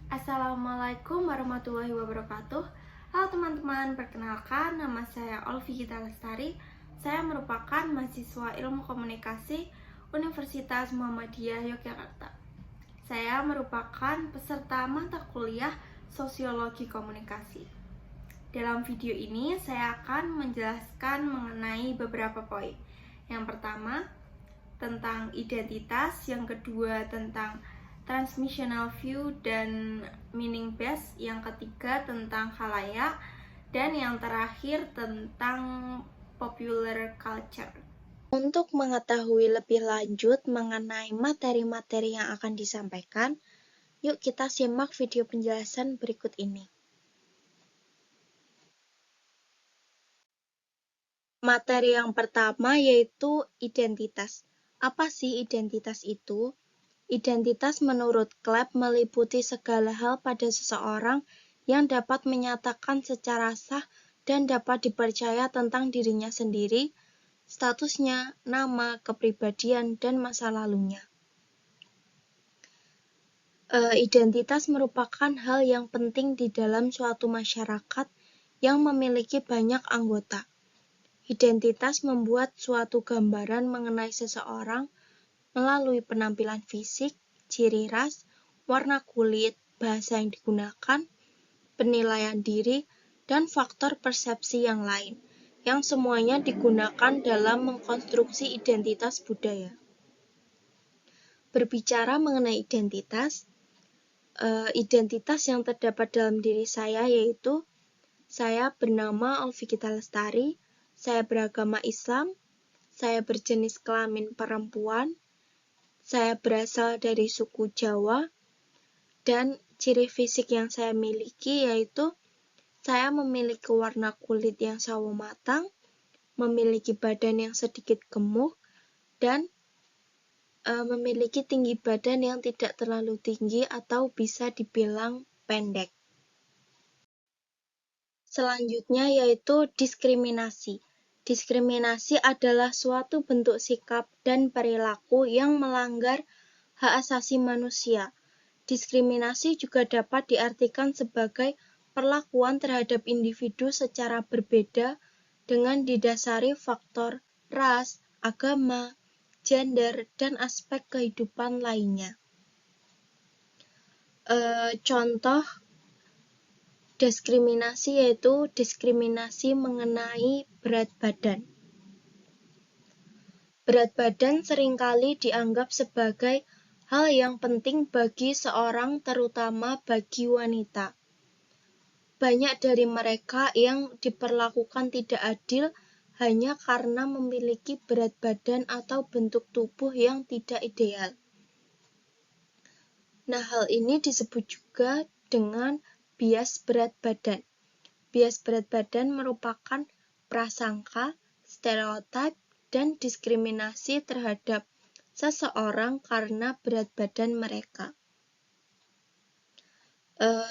Assalamualaikum warahmatullahi wabarakatuh. Halo teman-teman, perkenalkan nama saya Olvi Gita Lestari. Saya merupakan mahasiswa Ilmu Komunikasi Universitas Muhammadiyah Yogyakarta. Saya merupakan peserta mata kuliah Sosiologi Komunikasi. Dalam video ini saya akan menjelaskan mengenai beberapa poin. Yang pertama, tentang identitas, yang kedua tentang transmissional view dan meaning based, yang ketiga tentang khalayak, dan yang terakhir tentang popular culture. Untuk mengetahui lebih lanjut mengenai materi-materi yang akan disampaikan, yuk kita simak video penjelasan berikut ini. Materi yang pertama yaitu identitas. Apa sih identitas itu? Identitas menurut Clapp meliputi segala hal pada seseorang yang dapat menyatakan secara sah dan dapat dipercaya tentang dirinya sendiri, statusnya, nama, kepribadian, dan masa lalunya. Identitas merupakan hal yang penting di dalam suatu masyarakat yang memiliki banyak anggota. Identitas membuat suatu gambaran mengenai seseorang melalui penampilan fisik, ciri ras, warna kulit, bahasa yang digunakan, penilaian diri, dan faktor persepsi yang lain, yang semuanya digunakan dalam mengkonstruksi identitas budaya. Berbicara mengenai identitas yang terdapat dalam diri saya yaitu saya bernama Olvi Gita Lestari, saya beragama Islam, saya berjenis kelamin perempuan, saya berasal dari suku Jawa, dan ciri fisik yang saya miliki yaitu saya memiliki warna kulit yang sawo matang, memiliki badan yang sedikit gemuk, dan memiliki tinggi badan yang tidak terlalu tinggi atau bisa dibilang pendek. Selanjutnya yaitu diskriminasi. Diskriminasi adalah suatu bentuk sikap dan perilaku yang melanggar hak asasi manusia. Diskriminasi juga dapat diartikan sebagai perlakuan terhadap individu secara berbeda dengan didasari faktor ras, agama, gender, dan aspek kehidupan lainnya. Contoh diskriminasi yaitu diskriminasi mengenai berat badan. Berat badan seringkali dianggap sebagai hal yang penting bagi seorang, terutama bagi wanita. Banyak dari mereka yang diperlakukan tidak adil hanya karena memiliki berat badan atau bentuk tubuh yang tidak ideal. Nah, hal ini disebut juga dengan bias berat badan. Bias berat badan merupakan prasangka, stereotip, dan diskriminasi terhadap seseorang karena berat badan mereka.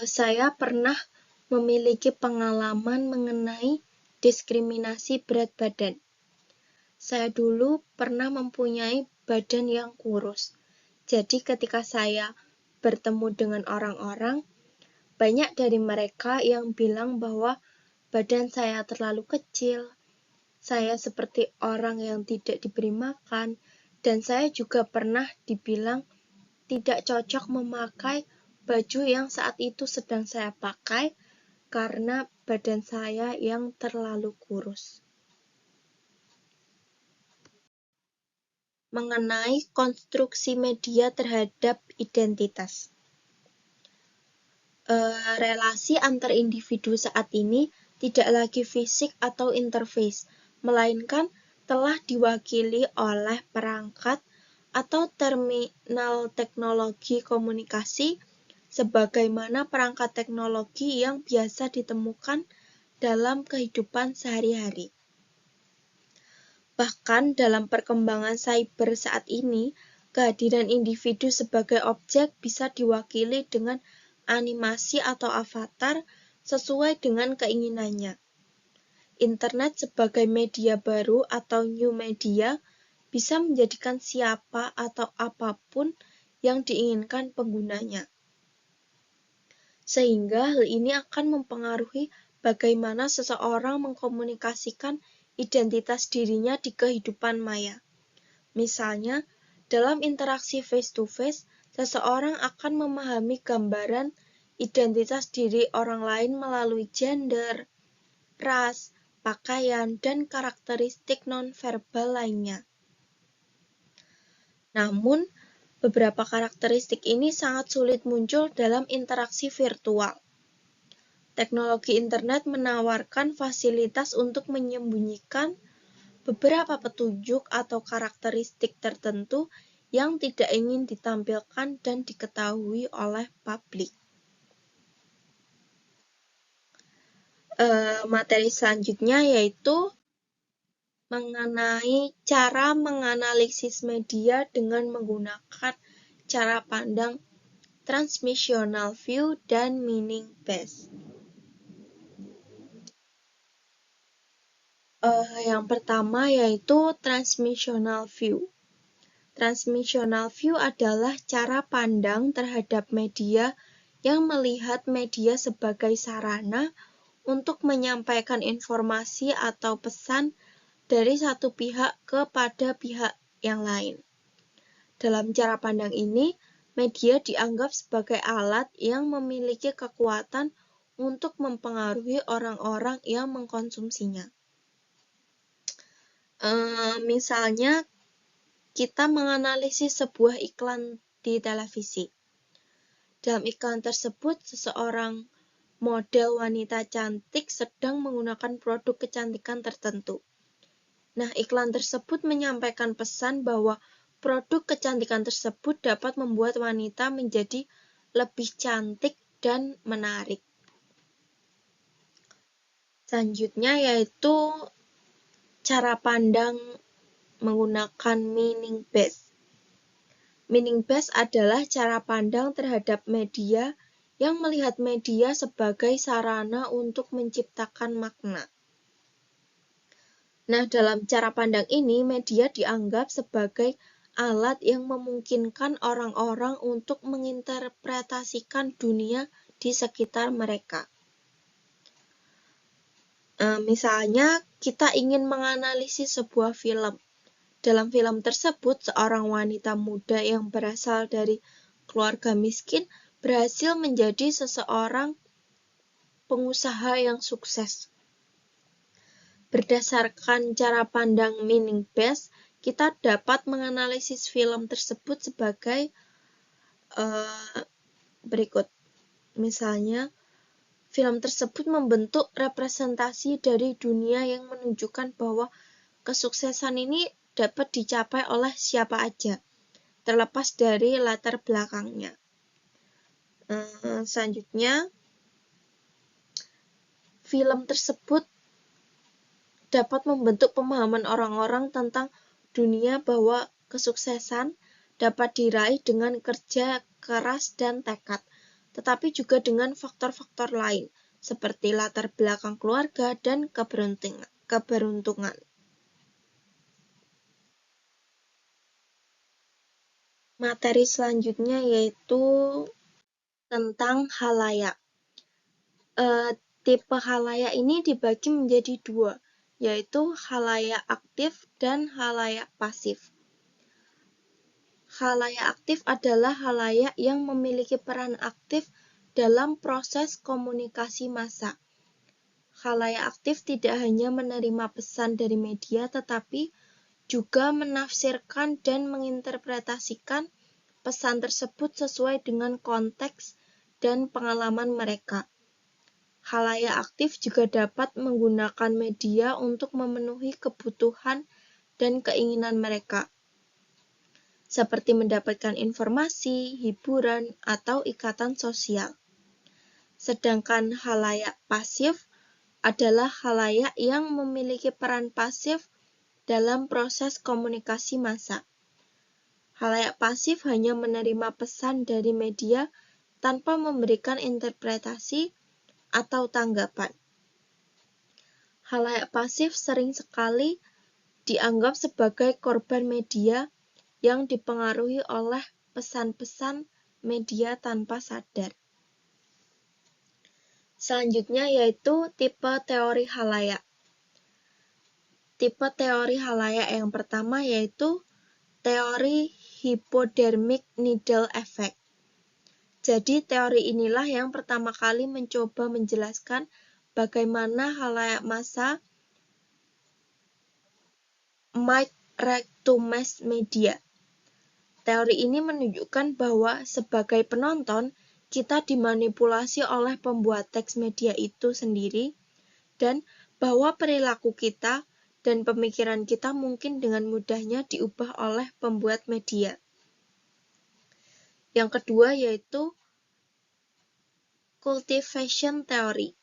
Saya pernah memiliki pengalaman mengenai diskriminasi berat badan. Saya dulu pernah mempunyai badan yang kurus. Jadi ketika saya bertemu dengan orang-orang, banyak dari mereka yang bilang bahwa badan saya terlalu kecil, saya seperti orang yang tidak diberi makan, dan saya juga pernah dibilang tidak cocok memakai baju yang saat itu sedang saya pakai karena badan saya yang terlalu kurus. Mengenai konstruksi media terhadap identitas. Relasi antar individu saat ini tidak lagi fisik atau interface, melainkan telah diwakili oleh perangkat atau terminal teknologi komunikasi sebagaimana perangkat teknologi yang biasa ditemukan dalam kehidupan sehari-hari. Bahkan dalam perkembangan cyber saat ini, kehadiran individu sebagai objek bisa diwakili dengan animasi atau avatar sesuai dengan keinginannya. Internet sebagai media baru atau new media bisa menjadikan siapa atau apapun yang diinginkan penggunanya. sehingga hal ini akan mempengaruhi bagaimana seseorang mengkomunikasikan identitas dirinya di kehidupan maya. Misalnya, dalam interaksi face-to-face, seseorang akan memahami gambaran identitas diri orang lain melalui gender, ras, pakaian, dan karakteristik non-verbal lainnya. Namun, beberapa karakteristik ini sangat sulit muncul dalam interaksi virtual. Teknologi internet menawarkan fasilitas untuk menyembunyikan beberapa petunjuk atau karakteristik tertentu yang tidak ingin ditampilkan dan diketahui oleh publik. Materi selanjutnya yaitu mengenai cara menganalisis media dengan menggunakan cara pandang transmissional view dan meaning based. Yang pertama yaitu transmissional view. Transmissional view adalah cara pandang terhadap media yang melihat media sebagai sarana untuk menyampaikan informasi atau pesan dari satu pihak kepada pihak yang lain. Dalam cara pandang ini, media dianggap sebagai alat yang memiliki kekuatan untuk mempengaruhi orang-orang yang mengkonsumsinya. Misalnya, kita menganalisis sebuah iklan di televisi. Dalam iklan tersebut, seseorang model wanita cantik sedang menggunakan produk kecantikan tertentu. Nah, iklan tersebut menyampaikan pesan bahwa produk kecantikan tersebut dapat membuat wanita menjadi lebih cantik dan menarik. Selanjutnya yaitu cara pandang menggunakan meaning based. Meaning based adalah cara pandang terhadap media yang melihat media sebagai sarana untuk menciptakan makna. Nah, dalam cara pandang ini, media dianggap sebagai alat yang memungkinkan orang-orang untuk menginterpretasikan dunia di sekitar mereka. Misalnya, kita ingin menganalisis sebuah film. Dalam film tersebut, seorang wanita muda yang berasal dari keluarga miskin berhasil menjadi seseorang pengusaha yang sukses. Berdasarkan cara pandang meaning based, kita dapat menganalisis film tersebut sebagai berikut. Misalnya, film tersebut membentuk representasi dari dunia yang menunjukkan bahwa kesuksesan ini dapat dicapai oleh siapa aja, terlepas dari latar belakangnya. Selanjutnya, film tersebut dapat membentuk pemahaman orang-orang tentang dunia bahwa kesuksesan dapat diraih dengan kerja keras dan tekad, tetapi juga dengan faktor-faktor lain, seperti latar belakang keluarga dan keberuntungan. Materi selanjutnya yaitu tentang khalayak. Tipe khalayak ini dibagi menjadi dua, yaitu khalayak aktif dan khalayak pasif. Khalayak aktif adalah khalayak yang memiliki peran aktif dalam proses komunikasi massa. Khalayak aktif tidak hanya menerima pesan dari media, tetapi juga menafsirkan dan menginterpretasikan pesan tersebut sesuai dengan konteks dan pengalaman mereka. Khalayak aktif juga dapat menggunakan media untuk memenuhi kebutuhan dan keinginan mereka, seperti mendapatkan informasi, hiburan, atau ikatan sosial. Sedangkan khalayak pasif adalah khalayak yang memiliki peran pasif dalam proses komunikasi massa. Khalayak pasif hanya menerima pesan dari media tanpa memberikan interpretasi atau tanggapan. Khalayak pasif sering sekali dianggap sebagai korban media yang dipengaruhi oleh pesan-pesan media tanpa sadar. Selanjutnya yaitu tipe teori halayak. Tipe teori halayak yang pertama yaitu teori hypodermic needle effect. Jadi teori inilah yang pertama kali mencoba menjelaskan bagaimana halayak massa might react to mass media. Teori ini menunjukkan bahwa sebagai penonton, kita dimanipulasi oleh pembuat teks media itu sendiri, dan bahwa perilaku kita dan pemikiran kita mungkin dengan mudahnya diubah oleh pembuat media. Yang kedua yaitu cultivation theory.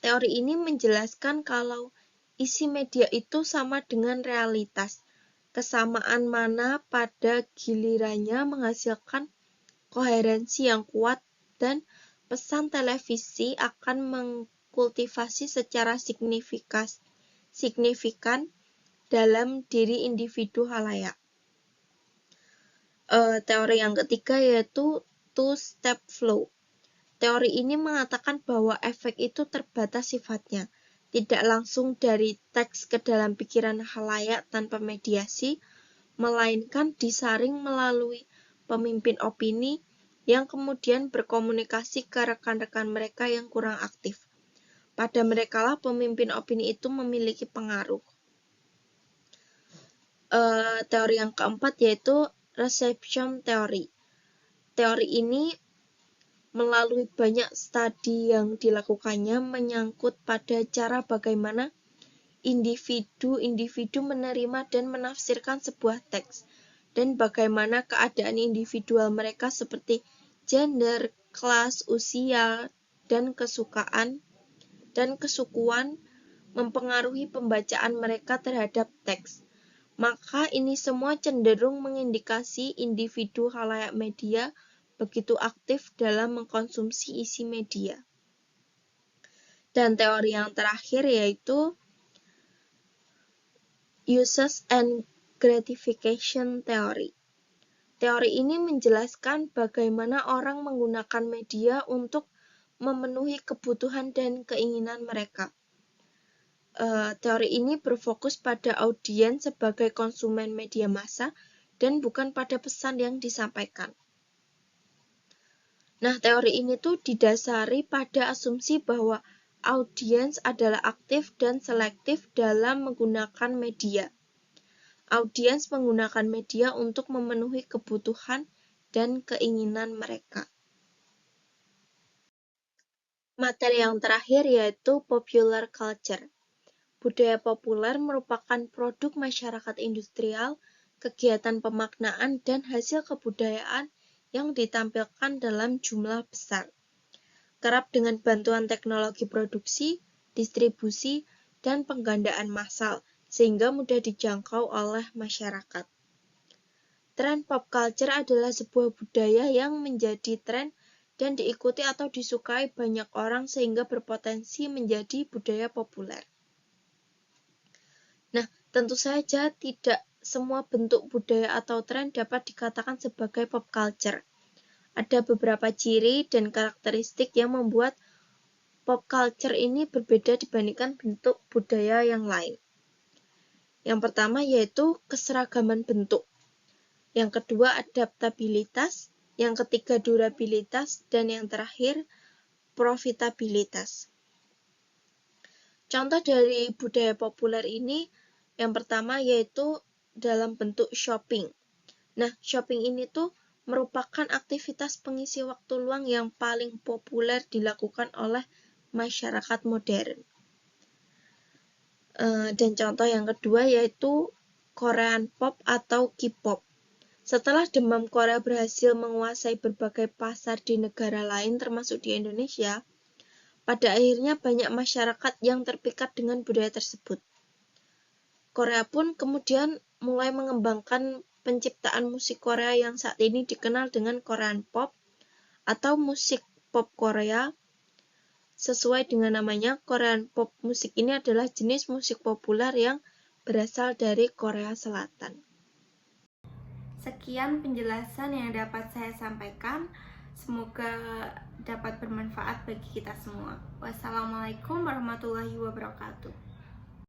Teori ini menjelaskan kalau isi media itu sama dengan realitas. Kesamaan mana pada gilirannya menghasilkan koherensi yang kuat dan pesan televisi akan mengkultivasi secara signifikan dalam diri individu halayak. Teori yang ketiga yaitu two-step flow. Teori ini mengatakan bahwa efek itu terbatas sifatnya, tidak langsung dari teks ke dalam pikiran halayak tanpa mediasi, melainkan disaring melalui pemimpin opini yang kemudian berkomunikasi ke rekan-rekan mereka yang kurang aktif. Pada merekalah pemimpin opini itu memiliki pengaruh. Teori yang keempat yaitu reception theory. Teori ini melalui banyak studi yang dilakukannya menyangkut pada cara bagaimana individu-individu menerima dan menafsirkan sebuah teks, dan bagaimana keadaan individual mereka seperti gender, kelas, usia, dan kesukaan dan kesukuan mempengaruhi pembacaan mereka terhadap teks. Maka ini semua cenderung mengindikasi individu halayak media begitu aktif dalam mengkonsumsi isi media. Dan teori yang terakhir yaitu uses and gratification theory. Teori ini menjelaskan bagaimana orang menggunakan media untuk memenuhi kebutuhan dan keinginan mereka. Teori ini berfokus pada audiens sebagai konsumen media massa dan bukan pada pesan yang disampaikan. Nah, teori ini tuh didasari pada asumsi bahwa audiens adalah aktif dan selektif dalam menggunakan media. Audiens menggunakan media untuk memenuhi kebutuhan dan keinginan mereka. Materi yang terakhir yaitu popular culture. Budaya populer merupakan produk masyarakat industrial, kegiatan pemaknaan, dan hasil kebudayaan yang ditampilkan dalam jumlah besar. Kerap dengan bantuan teknologi produksi, distribusi, dan penggandaan massal, sehingga mudah dijangkau oleh masyarakat. Tren pop culture adalah sebuah budaya yang menjadi tren dan diikuti atau disukai banyak orang sehingga berpotensi menjadi budaya populer. Nah, tentu saja tidak semua bentuk budaya atau tren dapat dikatakan sebagai pop culture. Ada beberapa ciri dan karakteristik yang membuat pop culture ini berbeda dibandingkan bentuk budaya yang lain. Yang pertama yaitu keseragaman bentuk. Yang kedua adaptabilitas, yang ketiga durabilitas, dan yang terakhir profitabilitas. Contoh dari budaya populer ini yang pertama yaitu dalam bentuk shopping. Nah, shopping ini tuh merupakan aktivitas pengisi waktu luang yang paling populer dilakukan oleh masyarakat modern. Dan contoh yang kedua yaitu Korean pop atau K-pop. Setelah demam Korea berhasil menguasai berbagai pasar di negara lain termasuk di Indonesia, pada akhirnya banyak masyarakat yang terpikat dengan budaya tersebut. Korea pun kemudian mulai mengembangkan penciptaan musik Korea yang saat ini dikenal dengan Korean pop atau musik pop Korea. Sesuai dengan namanya, Korean pop musik ini adalah jenis musik populer yang berasal dari Korea Selatan. Sekian penjelasan yang dapat saya sampaikan. Semoga dapat bermanfaat bagi kita semua. Wassalamualaikum warahmatullahi wabarakatuh.